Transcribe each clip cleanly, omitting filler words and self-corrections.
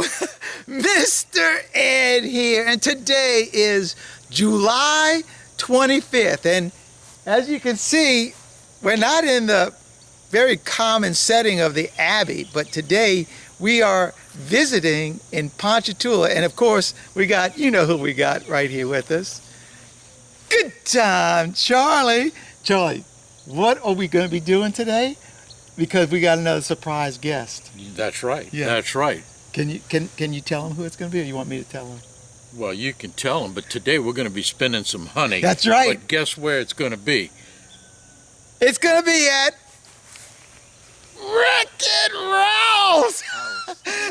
Hello, Mr. Ed here, and today is July 25th, and as you can see, we're not in the very common setting of the Abbey, but today we are visiting in Ponchatoula, and of course, we got, you know who we got right here with us. Good time, Charlie. Charlie, what are we going to be doing today? Because we got another surprise guest. That's right. Yeah. That's right. Can you tell him who it's going to be, or you want me to tell him? Well, you can tell them, but today we're going to be spinning some honey. That's right. But guess where it's going to be? It's going to be at Wreck-It Ralph's.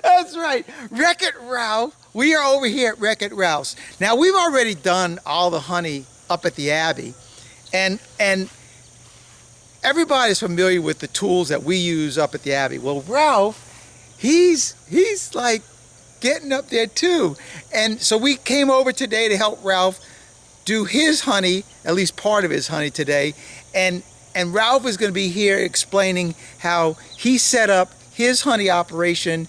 That's right, Wreck-It Ralph. We are over here at Wreck-It Ralph's. Now, we've already done all the honey up at the Abbey, and everybody's familiar with the tools that we use up at the Abbey. Well, Ralph, he's like getting up there too. And so we came over today to help Ralph do his honey, at least part of his honey today. And Ralph is going to be here explaining how he set up his honey operation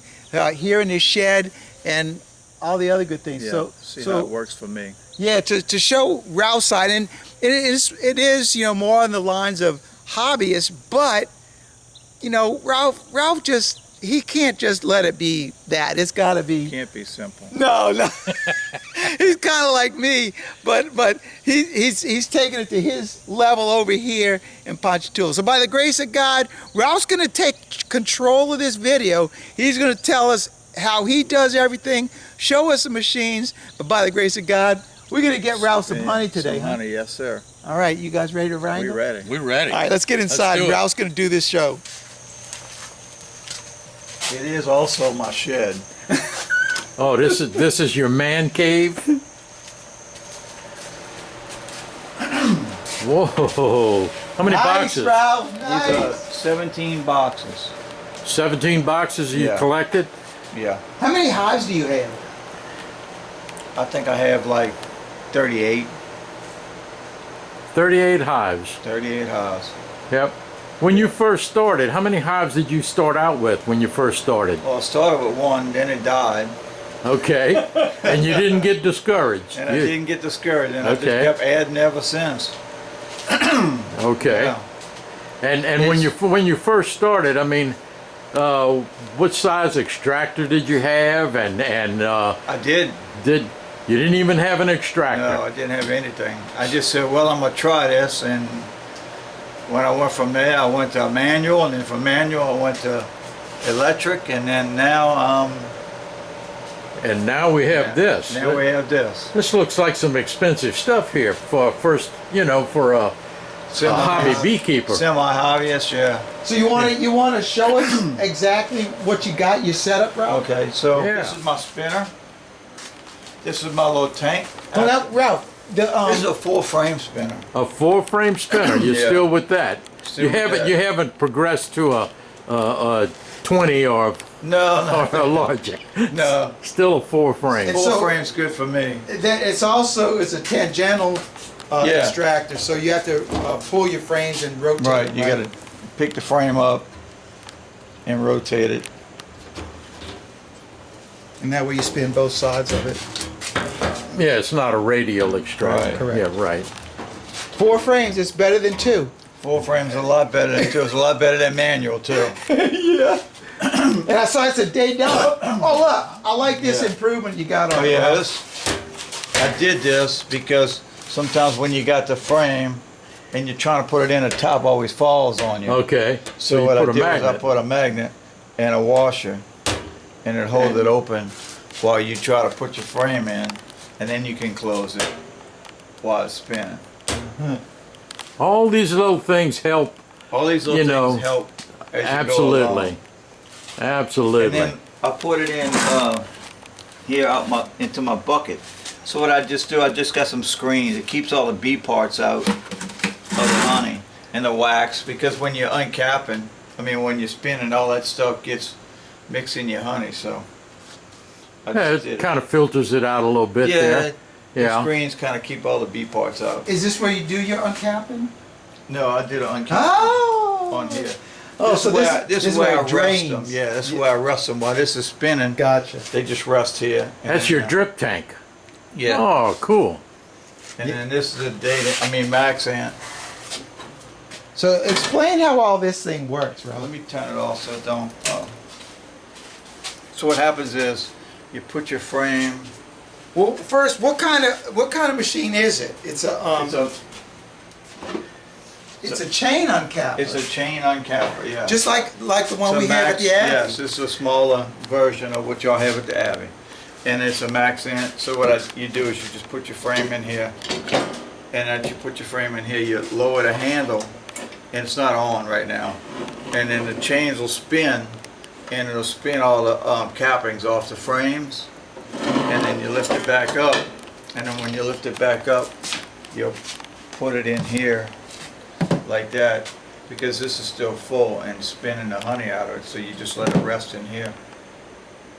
here in his shed and all the other good things. Yeah, see how it works for me. Yeah, to show Ralph's side, and it is more on the lines of hobbyist, but Ralph he can't just let it be that. It's got to be. Can't be simple. No. He's kind of like me, but he's taking it to his level over here in Ponchatoula. So by the grace of God, Ralph's going to take control of this video. He's going to tell us how he does everything, show us the machines, but by the grace of God, we're going to get Ralph some honey today. Some honey, yes, sir. All right, you guys ready to wrangle? We're ready. We're ready. All right, let's get inside. Ralph's going to do this show. It is also my shed. Oh, this is your man cave? Whoa. How many boxes? Ralph, These nice. are 17 boxes. 17 boxes you Yeah. collected? Yeah. How many hives do you have? I think I have like 38. 38 hives. 38 hives. Yep. When you first started, how many hives did you start out with when you first started? Well, I started with one, then it died. Okay. And you didn't get discouraged? And I didn't get discouraged, and I just Okay. kept adding ever since. Okay. Yeah. And when you first started, I mean, what size extractor did you have? And I did. You didn't even have an extractor? No, I didn't have anything. I just said, well, I'm going to try this, and when I went from there, I went to manual, and then from manual I went to electric, and then now And now we have this. Now we have this. This looks like some expensive stuff here for first, for a hobby beekeeper. Semi-hobbyist, yeah. So you want to show us exactly what you got, your setup, Ralph? Okay, so Yeah. this is my spinner. This is my little tank. Oh, now, Ralph, This is a full-frame spinner. A 4-frame spinner. You're Yeah. still with that. Still you with haven't that. you haven't progressed to a 20 or No, a larger. no. Still a 4-frame. It's- Full-frame's good for me. it's a tangential Yeah. extractor, so you have to pull your frames and rotate. Right, them, you got to pick the frame up and rotate it. and that way you spin both sides of it. Yeah, it's not a radial extractor. Right. Correct. Yeah, right. 4 frames, it's better than 2. Full frame's a lot better than two. It's a lot better than manual too. Yeah. And I saw it's a day down. Oh look, I like this Yeah. improvement you got on Oh it, yeah, Ralph. I did this because sometimes when you got the frame and you're trying to put it in, the top always falls on you. Okay. So you what I put a did was I magnet. put a magnet and a washer, and it holds it open while you try to put your frame in, and then you can close it while it's spinning. All these little things help. All these little You know, things help as you go Absolutely. along. And Absolutely. then I put it in here into my bucket. So what I just do, I just got some screens. It keeps all the bee parts out of the honey and the wax, because when you're uncapping, when you're spinning, all that stuff gets mixed in your honey. So I Yeah, just did it kind of filters it out a little bit there. the Yeah. screens kind of keep all the bee parts out. Is this where you do your uncapping? No, I did an uncapping Oh! on here. Oh, so this is where I rust them. drains. Yeah, this is where I rust them. While this is spinning, Gotcha. they just rust here. And That's then, your drip tank. Yeah. Oh, cool. And then this is the max ant. So explain how all this thing works, Let Rob. me turn it off so it don't. So what happens is you put your frame. Well, first, what kind of machine is it? It's a it's a chain uncapper. It's a chain uncapper, yeah. Just like the one It's we a have at max- the Abbey. Yes, it's a smaller version of what y'all have at the Abbey. And it's a max ant. So what you do is you just put your frame in here. And as you put your frame in here, you lower the handle. And it's not on right now. And then the chains will spin. And it'll spin all the cappings off the frames. And then you lift it back up. And then when you lift it back up, you'll put it in here like that, because this is still full and spinning the honey out of it, so you just let it rest in here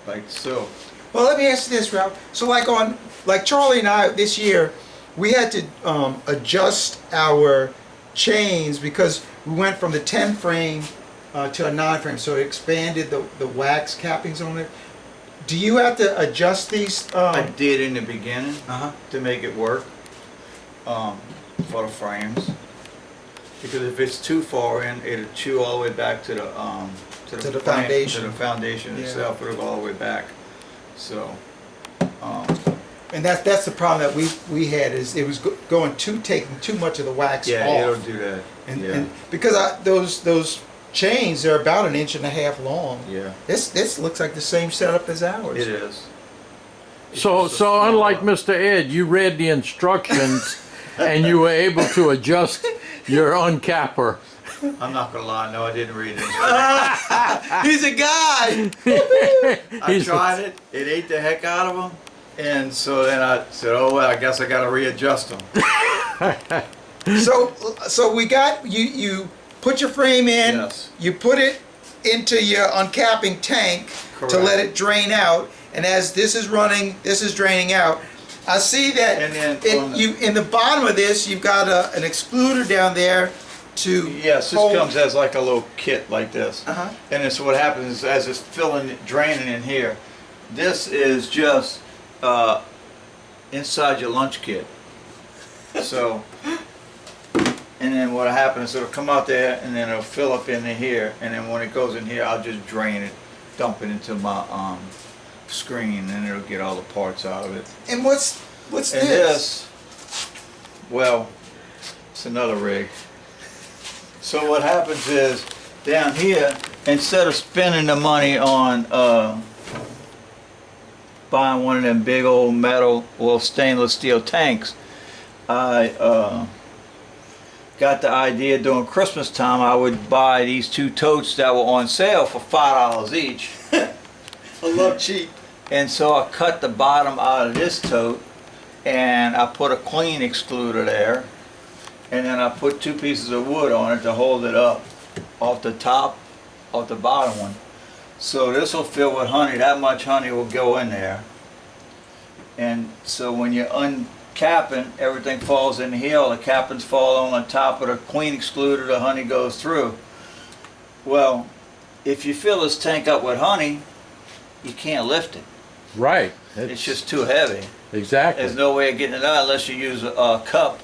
like so. Well, let me ask you this, Ralph. So like Charlie and I this year, we had to adjust our chains because we went from the 10 frame to a 9 frame, so it expanded the wax cappings on it. Do you have to adjust these? I did in the beginning Uh-huh. to make it work for the frames, because if it's too far in, it'll chew all the way back to the To the frame, foundation. to the foundation Yeah. itself. It'll go all the way back. So And that's the problem that we had is it was taking too much of the wax yeah, off. it'll do that. And because those chains are about 1.5 inches long. Yeah, This looks like the same setup as ours. it is. It's So just a smaller- unlike Mr. Ed, you read the instructions and you were able to adjust your uncapper. I'm not gonna lie, no, I didn't read it. He's a guy. I tried it. It ate the heck out of them. And so then I said, oh, well, I guess I got to readjust them. So we got you put your frame in. Yes. You put it into your uncapping tank to Correct. let it drain out. And as this is running, this is draining out. I see that And then in the bottom of this, you've got an excluder down there to Yes, this hold. comes as like a little kit like this. Uh-huh. And then so what happens is as it's draining in here, this is just inside your lunch kit. So, and then what happens is it'll come out there and then it'll fill up into here. And then when it goes in here, I'll just drain it, dump it into my screen, and it'll get all the parts out of it. And what's And this, well, it's another rig. So what happens is, down here, instead of spending the money on buying one of them big old metal, well, stainless steel tanks, I got the idea during Christmas time I would buy these 2 totes that were on sale for $5 each. I love cheap. And so I cut the bottom out of this tote and I put a clean excluder there, and then I put 2 pieces of wood on it to hold it up off the top, off the bottom one. So this will fill with honey. That much honey will go in there. And so when you're uncapping, everything falls in here. All the cappings fall on the top of the clean excluder. The honey goes through. Well, if you fill this tank up with honey, you can't lift it. Right. It's just too heavy. Exactly. There's no way of getting it out unless you use a cup.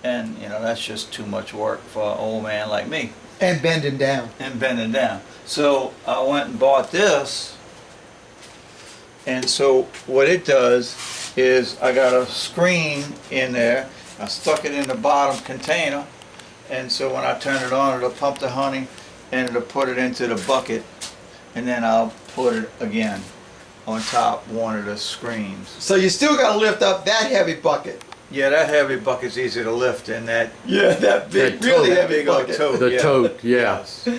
And, you know, that's just too much work for an old man like me. And bending down. And bending down. So I went and bought this. And so what it does is I got a screen in there. I stuck it in the bottom container. And so when I turn it on, it'll pump the honey and it'll put it into the bucket. And then I'll put it again on top one of the screens. So you still got to lift up that heavy bucket. Yeah, that heavy bucket's easy to lift, and that That big, That really that heavy big old bucket. tote. The yeah. tote, yeah. Yes.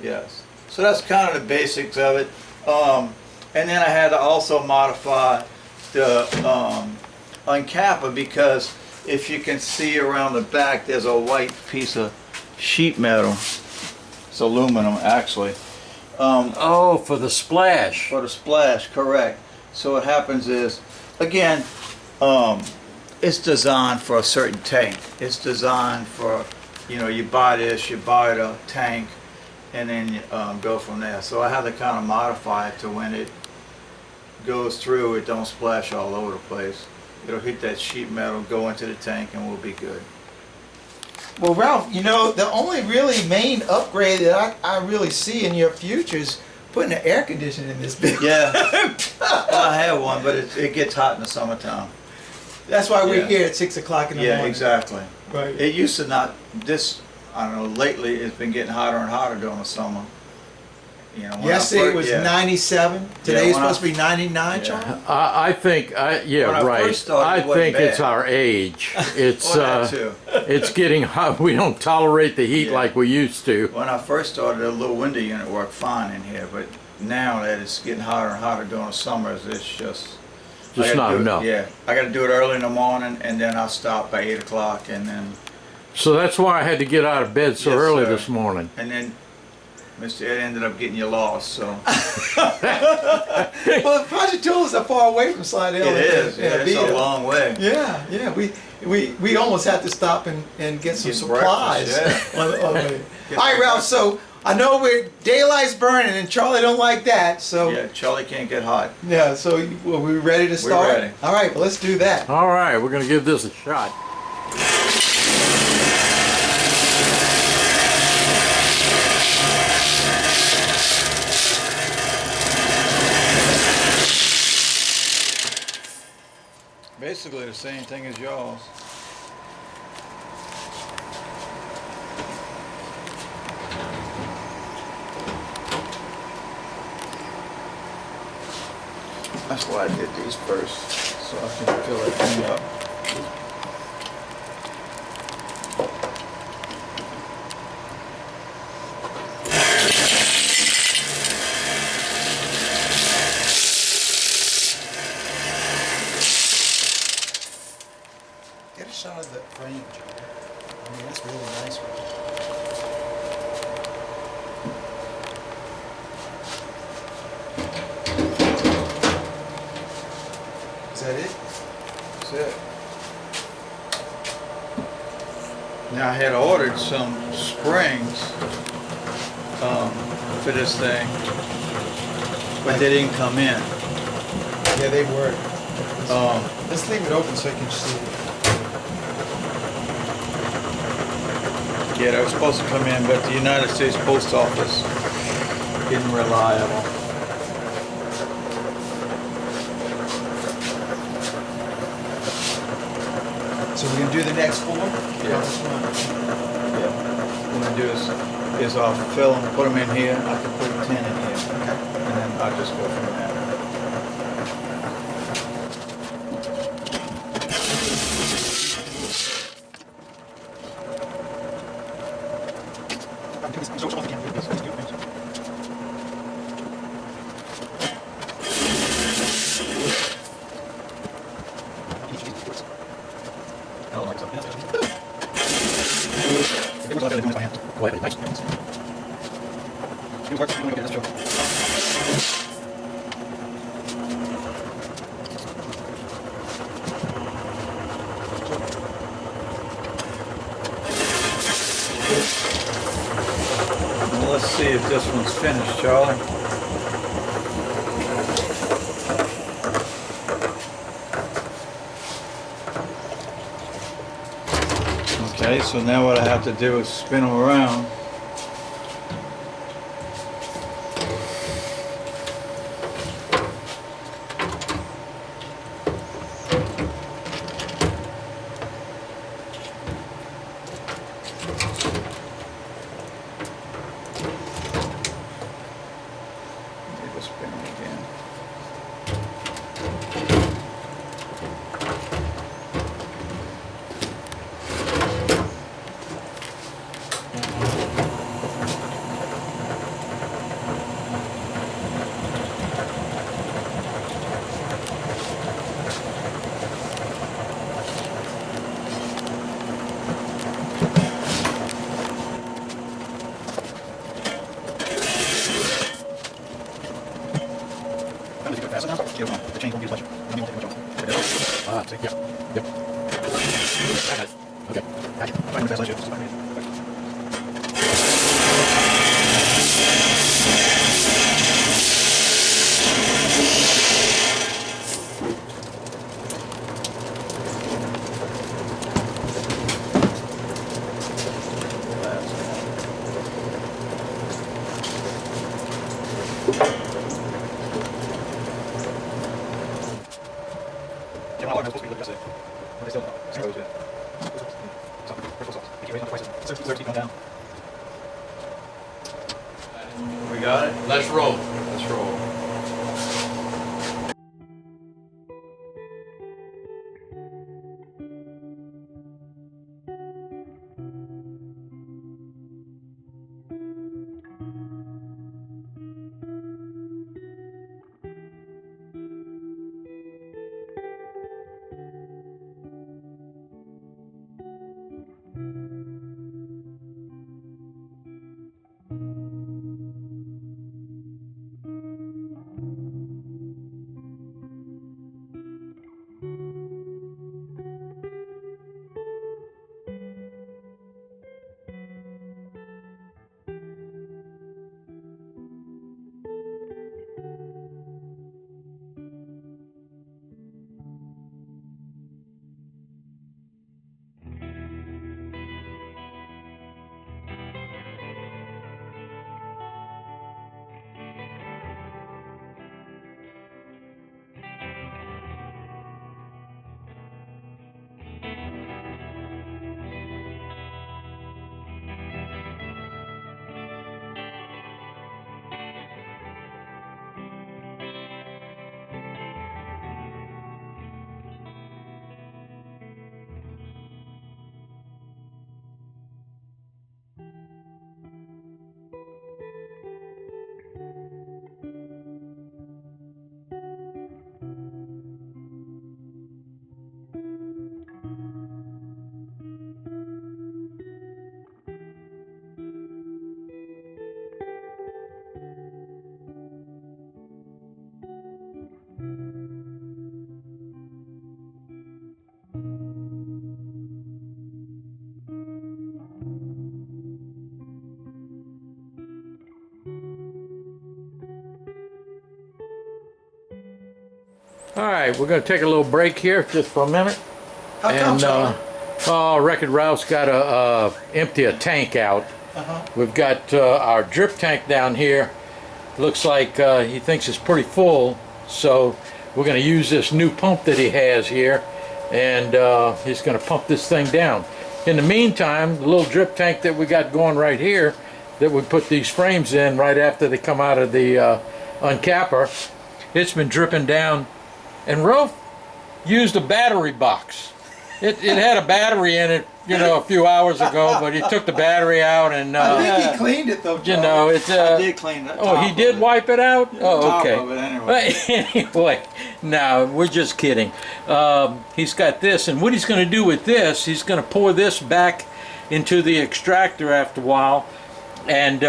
Yes. So that's kind of the basics of it. And then I had to also modify the uncapper, because if you can see around the back, there's a white piece of sheet metal. It's aluminum, actually. Oh, for the splash. For the splash, correct. So what happens is, again, it's designed for a certain tank. It's designed for, you know, you buy this, you buy the tank, and then go from there. So I have to kind of modify it to when it goes through, it don't splash all over the place. It'll hit that sheet metal, go into the tank, and we'll be good. Well, Ralph, you know, the only really main upgrade that I really see in your future is putting an air conditioner in this building. Yeah, well, I have one, but it gets hot in the summertime. That's why we're Yeah. here at 6 o'clock in the Yeah, morning. exactly. Right. It used to not, this, I don't know, lately it's been getting hotter and hotter during the summer. You know, when I Yesterday it first- was yeah. 97. Today Yeah, it's when I- supposed to be 99, Yeah. Charlie? I think, yeah, When I right. first started, I it wasn't think it's bad. our age. It's Well, that too. it's getting hot. We don't tolerate the heat Yeah. like we used to. When I first started, a little window unit worked fine in here, but now that it's getting hotter and hotter during the summers, it's just I Just gotta not do it- enough. Yeah, I got to do it early in the morning, and then I'll stop by 8 o'clock, and then So that's why I had to get out of bed so Yes, early sir. this morning. Mr. Ed ended up getting you lost. So Well, Project Tools are far away from Slide Hill. it is. and Yeah, it's Avita. a long way. Yeah, yeah. We almost had to stop and get some Get supplies. breakfast, on the way. Get All right, some Ralph. So I know we're daylight's burning, and Charlie don't like that. So Yeah, Charlie can't get hot. yeah. So are we ready to start? ready. All right. Well, let's do that. All right, we're gonna give this a shot. Basically the same thing as yours. That's why I did these first, so I can fill everything up. Get a shot of the frame, Charlie. I mean, that's really nice. Right? Is that it? That's it. Now I had ordered some springs for this thing, but they didn't come in. Yeah, they were. Um, Let's leave it open so you can see it. Yeah, they were supposed to come in, but the United States Post Office isn't reliable. So we're gonna do the next four? Yeah. Yeah. What I'm gonna do is I'll fill them, put them in here. I can put 10 in here, Okay. and then I'll just go from there. Well, let's see if this one's finished, Charlie. Okay, so now what I have to do is spin them around. Maybe spin them again. We got it? Let's roll. Let's roll. All right, we're going to take a little break here just for a minute. How come, Charlie? Wreck-It Ralph's got to empty a tank out. We've got our drip tank down here. Looks like he thinks it's pretty full, so we're going to use this new pump that he has here, and he's going to pump this thing down. In the meantime, the little drip tank that we got going right here, that we put these frames in right after they come out of the uncapper, it's been dripping down. And Rolf used a battery box. It had a battery in it, you know, a few hours ago, but he took the battery out and I think he cleaned it though, Charlie. you know, it's I did clean that. oh, he did wipe it out? Oh, Top okay. of it anyway. Anyway, no, we're just kidding. He's got this, and what he's going to do with this, he's going to pour this back into the extractor after a while, and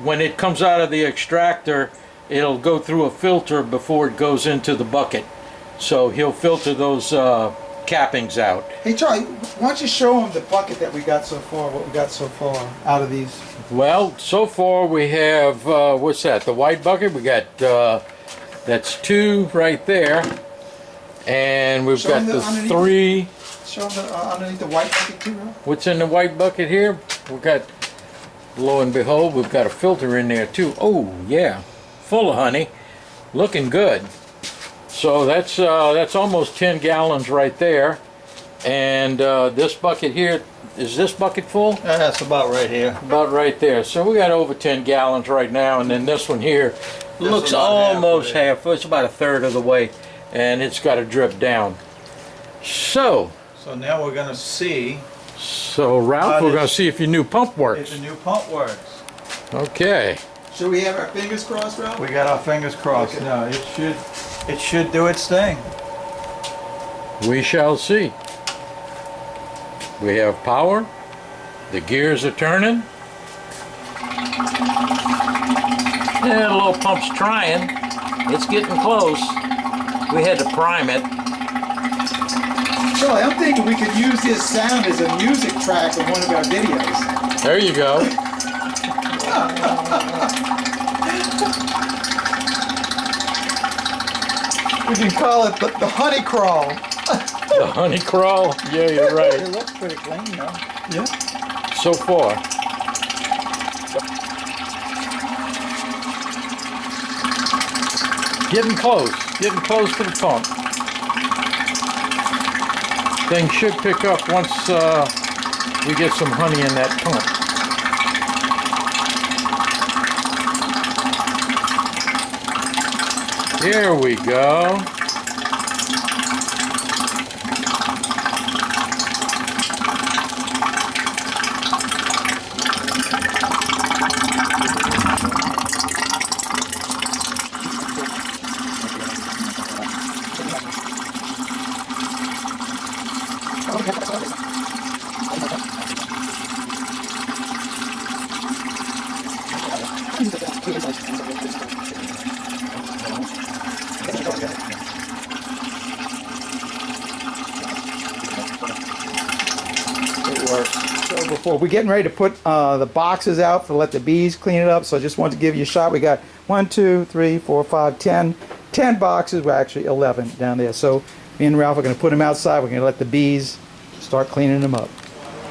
when it comes out of the extractor, it'll go through a filter before it goes into the bucket. So he'll filter those cappings out. Hey Charlie, why don't you show him the bucket that we got so far, what we got so far out of these? Well, so far we have, what's that, the white bucket? We got, that's 2 right there. And we've Show got him the underneath. 3. Show him underneath the white bucket too, Ralph. What's in the white bucket here? We've got, lo and behold, we've got a filter in there too. Oh, yeah. Full of honey, looking good. So that's almost 10 gallons right there. And this bucket here, is this bucket full? That's about right here. About right there. So we got over 10 gallons right now, and then this one here looks almost half. It's about a third of the way, and it's got to drip down. So now we're gonna see Ralph, we're gonna see if your new pump if works. the new pump works. Okay. Should we have our fingers crossed, Ralph? We got our fingers crossed. Okay. No, it should do its thing. We shall see. We have power. The gears are turning. Yeah, the little pump's trying. It's getting close. We had to prime it. Charlie, I'm thinking we could use this sound as a music track in one of our videos. There you go. We can call it the honey crawl. The honey crawl. Yeah, you're right. It looks pretty clean, though. Yeah. So far. Getting close to the pump. Things should pick up once we get some honey in that pump. Here we go. It works. So before we're getting ready to put the boxes out to let the bees clean it up, so I just wanted to give you a shot. We got 1, 2, 3, 4, 5, 10 boxes. We're actually 11 down there. So me and Ralph are going to put them outside. We're going to let the bees start cleaning them up.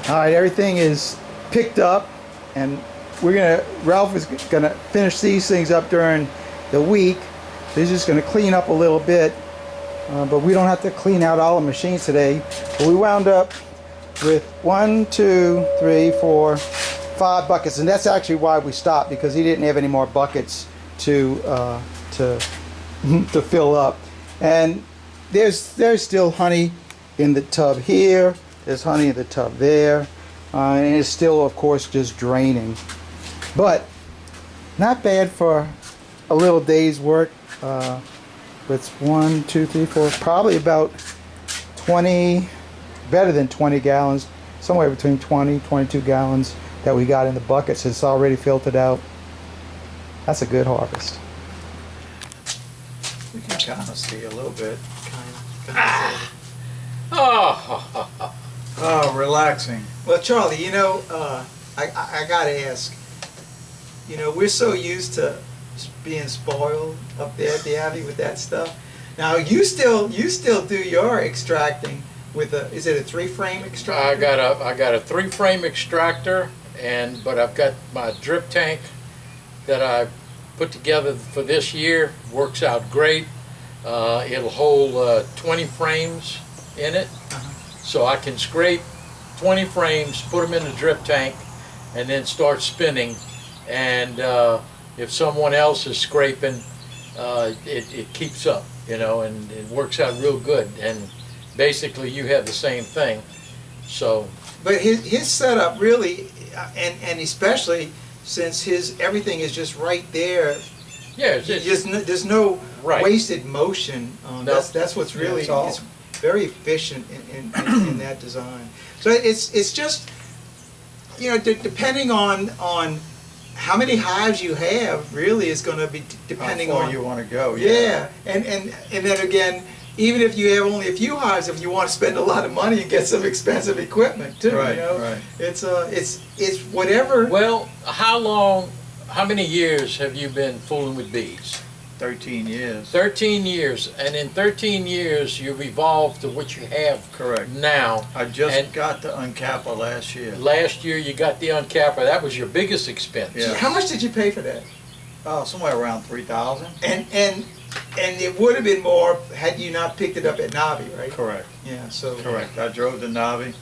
All right, everything is picked up, and Ralph is gonna finish these things up during the week. So he's just gonna clean up a little bit, but we don't have to clean out all the machines today. But we wound up with 1, 2, 3, 4, 5 buckets, and that's actually why we stopped, because he didn't have any more buckets to to fill up. And there's still honey in the tub here. There's honey in the tub there, and it's still, of course, just draining. But not bad for a little day's work. It's 1, 2, 3, 4, probably about 20, better than 20 gallons, somewhere between 20, 22 gallons that we got in the buckets. It's already filtered out. That's a good harvest. You can kind of see a little bit. Oh, relaxing. Well, Charlie, you know, I gotta ask. You know, we're so used to being spoiled up there at the Abbey with that stuff. Now, you still do your extracting with a, is it a 3-frame extractor? I got a 3-frame extractor, but I've got my drip tank that I put together for this year. Works out great. It'll hold 20 frames in it. So I can scrape 20 frames, put them in the drip tank, and then start spinning. And if someone else is scraping, it keeps up, you know, and it works out real good. And basically you have the same thing. So, but his setup really, and especially since everything is just right there. yeah, There's no right. wasted motion. No. That's what's really all. it's very efficient in that design. So it's just, you know, depending on how many hives you have, really is going to be depending how far on you want to go. yeah, and then again, even if you have only a few hives, if you want to spend a lot of money and get some expensive equipment too, Right, you know, right. It's whatever. well, how many years have you been fooling with bees? 13 years. 13 years, and in 13 years you've evolved to what you have Correct. now. I just And- got the Uncapper last year. Last year you got the uncapper. That was your biggest expense. Yeah. How much did you pay for that? Oh, somewhere around 3,000. And it would have been more had you not picked it up at Navi, right? Correct. Yeah. So Correct. I drove to Navi,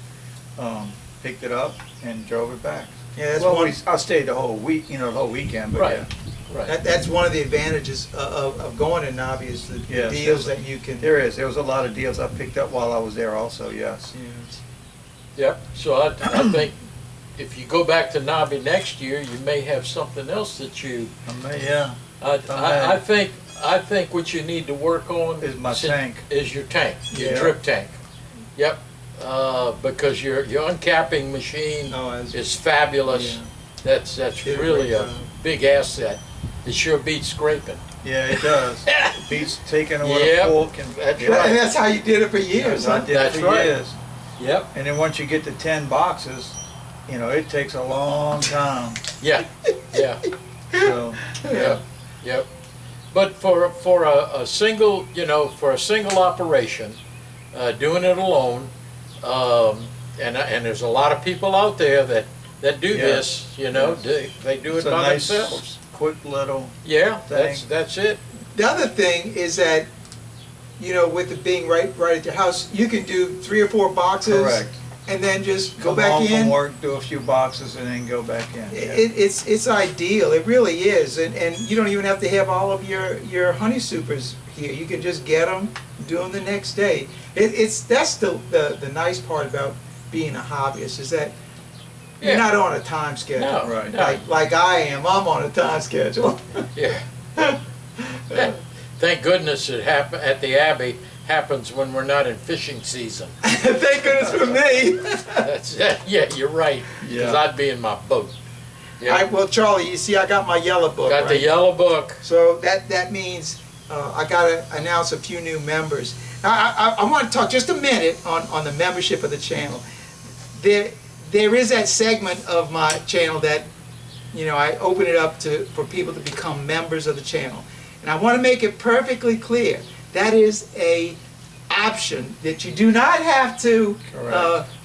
picked it up, and drove it back. Yeah, that's well, one. I stayed the whole week, the whole weekend. But Right. yeah. Right. That's one of the advantages of going to Navi is the Yes, deals that you can. There was a lot of deals I picked up while I was there also, yes. Yeah. Yep. So I think if you go back to Navi next year, you may have something else that you. Yeah. I think what you need to work on Is my tank. Is your tank, your Yeah. drip tank. Yep. Because your uncapping machine Oh, is fabulous. Yeah. That's Did a really great a job. big asset. It sure beats scraping. Yeah, it does. Beats taking it with Yep. a fork and That's yeah. right. And that's how you did it for years. Yes, I Huh? did That's it for right. years. Yep. And then once you get to 10 boxes, it takes a long time. Yeah. Yeah. So, Yep. Yep. But for a single, for a single operation, doing it alone, and there's a lot of people out there that do Yeah. this, they do it's it a by nice, themselves. quick little Yeah, thing. that's it. The other thing is that you know, with it being right at your house, you can do 3 or 4 boxes. Correct. And then just go Come back home in. from work, do a few boxes, and then go back in. Yeah. It's ideal. It really is, and you don't even have to have all of your honey supers here. You can just get them, do them the next day. That's the nice part about being a hobbyist is that you're not on a time schedule. No, Right. no. Like I am. I'm on a time schedule. Yeah. Thank goodness it at the Abbey happens when we're not in fishing season. Thank goodness for me. That's it. Yeah, you're right. Because Yeah. I'd be in my boat. Yeah. All right, well, Charlie, you see, I got my yellow book. Got the right? yellow book. So that means I got to announce a few new members. Now, I want to talk just a minute on the membership of the channel. There is that segment of my channel that, you know, I open it up for people to become members of the channel. And I want to make it perfectly clear. That is a option that you do not have to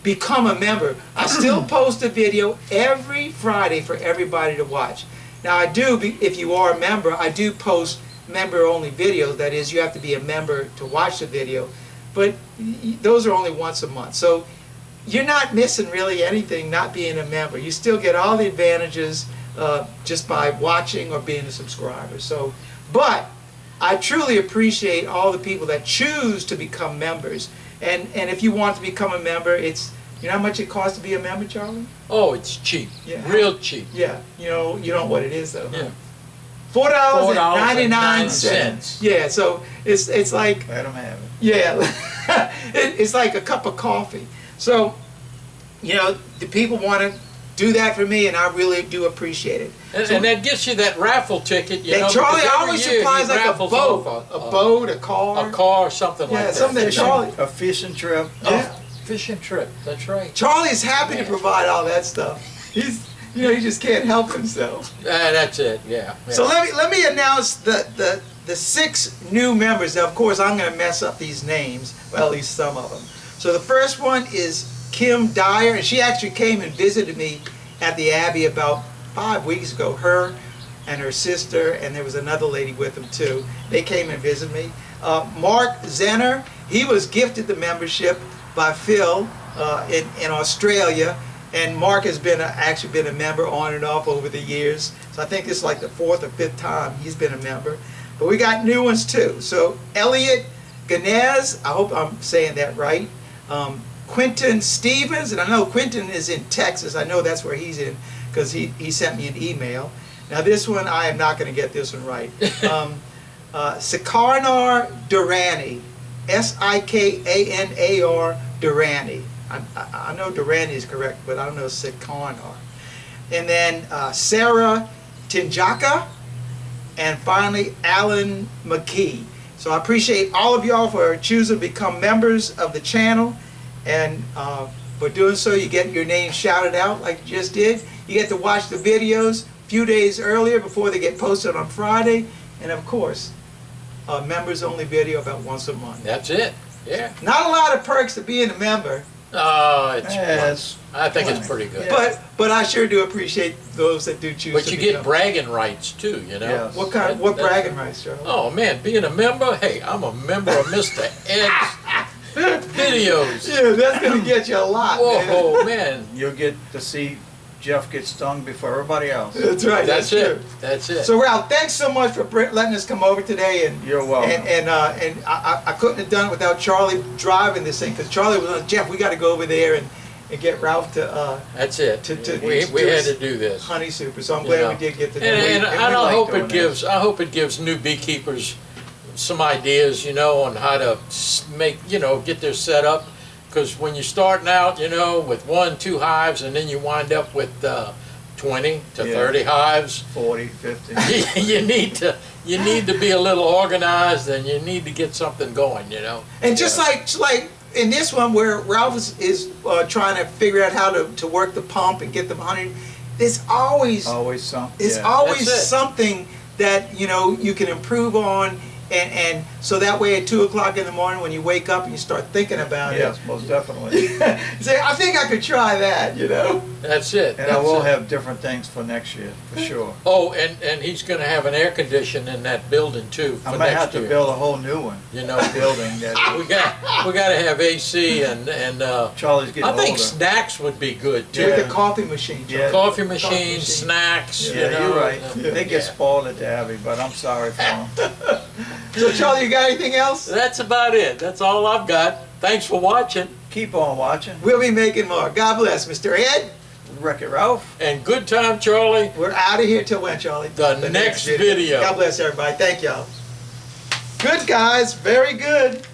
become a member. I still post a video every Friday for everybody to watch. Now I do, if you are a member, I do post member-only videos. That is, you have to be a member to watch the video. But those are only once a month. So you're not missing really anything not being a member. You still get all the advantages just by watching or being a subscriber. So, but I truly appreciate all the people that choose to become members. And if you want to become a member, it's, you know how much it costs to be a member, Charlie? Oh, it's cheap. Yeah. Real cheap. Yeah, you know what it is though. Huh? Yeah. $4.99. Yeah, so it's like, Let them have it. yeah, it's like a cup of coffee. So, you know, the people want to do that for me, and I really do appreciate it. And that gets you that raffle ticket, you know. Charlie because every always year supplies he like a raffles boat, off a car. a car, something Yeah, like that. something that Charlie. A fishing trip. Yeah. Fishing trip. That's right. Charlie's happy to Man. provide all that stuff. He's, you know, he just can't help himself. That's it. Yeah. So let me announce the 6 new members. Now, of course, I'm going to mess up these names, well, at least some of them. So the first one is Kim Dyer, and she actually came and visited me at the Abbey about 5 weeks ago. Her and her sister, and there was another lady with them too. They came and visited me. Mark Zenner, he was gifted the membership by Phil in Australia, and Mark has actually been a member on and off over the years. So I think this is like the 4th or 5th time he's been a member. But we got new ones too. So Elliot Ganez, I hope I'm saying that right. Quentin Stevens, and I know Quentin is in Texas. I know that's where he's in because he sent me an email. Now this one, I am not going to get this one right. Sikarnar Durrani, Sikanar Durrani. I know Durrani is correct, but I don't know Sikarnar. And then Sarah Tinjaka, and finally Alan McKee. So I appreciate all of y'all for choosing to become members of the channel. And for doing so, you get your name shouted out like you just did. You get to watch the videos a few days earlier before they get posted on Friday. And of course, a members only video about once a month. That's it. Yeah. Not a lot of perks to being a member, Oh, Yes. I think it's pretty good. Yeah. but I sure do appreciate those that do choose But to you become. get bragging rights too, you know. Yes. What That's- bragging rights, Charlie? Oh man, being a member, hey, I'm a member of Mr. Ed's videos. Yeah, that's gonna get you a lot, man. Whoa, man. You'll get to see Jeff get stung before everybody else. That's right. That's true. it. That's it. So Ralph, thanks so much for letting us come over today, and You're welcome. And I couldn't have done it without Charlie driving this thing, because Charlie was on, Jeff, we got to go over there and get Ralph to That's it. to we had introduce to do this. Honey Super. So I'm You glad know. we did get to do And, it. and we I like hope doing it gives. I hope it gives new beekeepers some ideas, you know, on how to make, you know, get their setup. Because when you're starting out, you know, with 1, 2 hives, and then you wind up with 20 to Yeah. 30 hives, 40, 50. you need to be a little organized, and you need to get something going, you know. And just like in this one where Ralph is trying to figure out how to work the pump and get the honey, there's always Always something. it's Yeah. always That's it. something that, you know, you can improve on, and so that way at 2 o'clock in the morning when you wake up and you start thinking about Yes, most definitely. it, say, I think I could try that, you know. That's it. And I That's will it. have different things for next year, for sure. Oh, and he's going to have an air conditioner in that building too for I might next have to year. build a whole new one. You know, Building that. we got to have AC and Charlie's getting I think older. snacks would be good too. With Yeah. the coffee machine. Charlie. Yeah. Coffee machine, machine. snacks. Yeah, you know, you're right. and, They get spoiled at the Abbey, but I'm sorry for them. So Charlie, you got anything else? That's about it. That's all I've got. Thanks for watching. Keep on watching. We'll be making more. God bless, Mr. Ed. Wreck-It Ralph. And good time, Charlie. We're out of here till when, Charlie? The next video. God bless everybody. Thank y'all. Good guys. Very good.